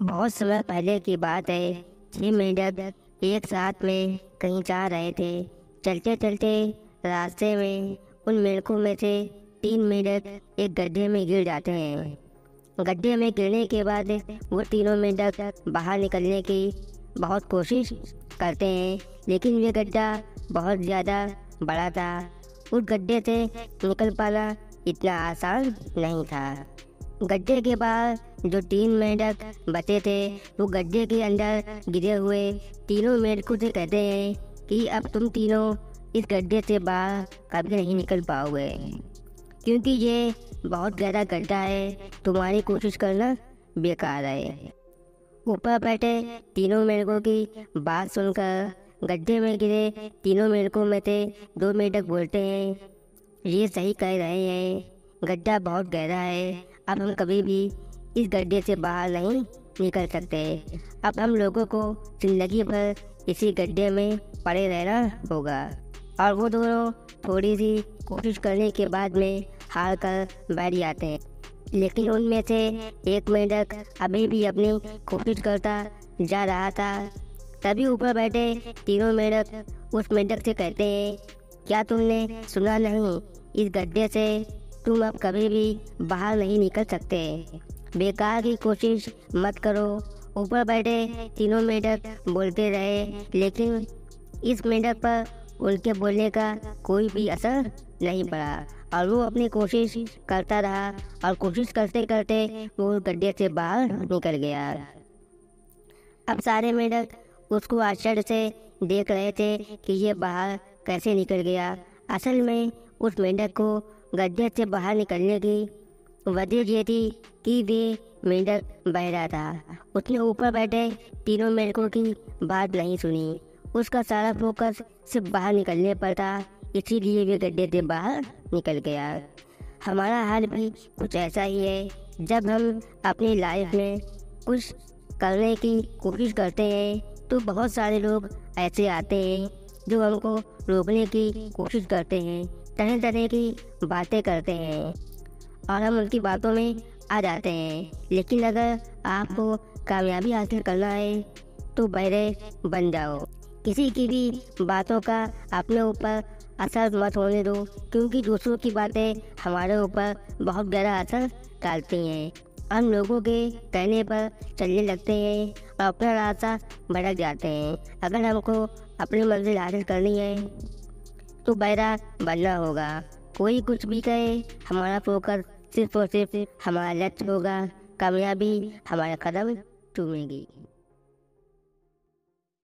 बहुत समय पहले की बात है। 6 मेंढक एक साथ में कहीं जा रहे थे। चलते चलते रास्ते में उन मेंढकों में से 3 मेंढक एक गड्ढे में गिर जाते हैं। गड्ढे में गिरने के बाद वो तीनों मेंढक बाहर निकलने की बहुत कोशिश करते हैं, लेकिन ये गड्ढा बहुत ज़्यादा बड़ा था। उस गड्ढे से निकल पाना इतना आसान नहीं था। गड्ढे के बाहर जो 3 मेंढक बचे थे वो गड्ढे के अंदर गिरे हुए तीनों मेंढकों से कहते हैं कि अब तुम तीनों इस गड्ढे से बाहर कभी नहीं निकल पाओगे, क्योंकि ये बहुत गहरा गड्ढा है। तुम्हारी कोशिश करना बेकार है। ऊपर बैठे तीनों मेंढकों की बात सुनकर गड्ढे में गिरे तीनों मेंढकों में से 2 मेंढक बोलते हैं, ये सही कह रहे हैं, गड्ढा बहुत गहरा है। अब हम कभी भी इस गड्ढे से बाहर नहीं निकल सकते। अब हम लोगों को जिंदगी भर इसी गड्ढे में पड़े रहना होगा। और वो दोनों थोड़ी सी कोशिश करने के बाद में हार कर बैठ जाते हैं। लेकिन उनमें से एक मेंढक अभी भी अपनी कोशिश करता जा रहा था। तभी ऊपर बैठे तीनों मेंढक उस मेंढक से कहते हैं, क्या तुमने सुना नहीं, इस गड्ढे से तुम अब कभी भी बाहर नहीं निकल सकते। बेकार की कोशिश मत करो। ऊपर बैठे तीनों मेंढक बोलते रहे, लेकिन इस मेंढक पर उनके बोलने का कोई भी असर नहीं पड़ा और वो अपनी कोशिश करता रहा और कोशिश करते करते वो गड्ढे से बाहर निकल गया। अब सारे मेंढक उसको आश्चर्य से देख रहे थे कि ये बाहर कैसे निकल गया। असल में उस मेंढक को गड्ढे से बाहर निकलने की वजह ये थी कि वे मेंढक बहरा था। उसने ऊपर बैठे तीनों मेंढकों की बात नहीं सुनी। उसका सारा फोकस सिर्फ बाहर निकलने पर था, इसीलिए वे गड्ढे से बाहर निकल गया। हमारा हाल भी कुछ ऐसा ही है। जब हम अपनी लाइफ में कुछ करने की कोशिश करते हैं तो बहुत सारे लोग ऐसे आते हैं जो हमको रोकने की कोशिश करते हैं, तरह तरह की बातें करते हैं और हम उनकी बातों में आ जाते हैं। लेकिन अगर आपको कामयाबी हासिल करना है तो बहरे बन जाओ। किसी की भी बातों का अपने ऊपर असर मत होने दो, क्योंकि दूसरों की बातें हमारे ऊपर बहुत गहरा असर डालती हैं। हम लोगों के कहने पर चलने लगते हैं और अपना रास्ता भटक जाते हैं। अगर हमको अपनी मंजिल हासिल करनी है तो बहरा बनना होगा। कोई कुछ भी कहे, हमारा फोकस सिर्फ और सिर्फ हमारा लक्ष्य होगा। कामयाबी हमारा कदम चूमेगी।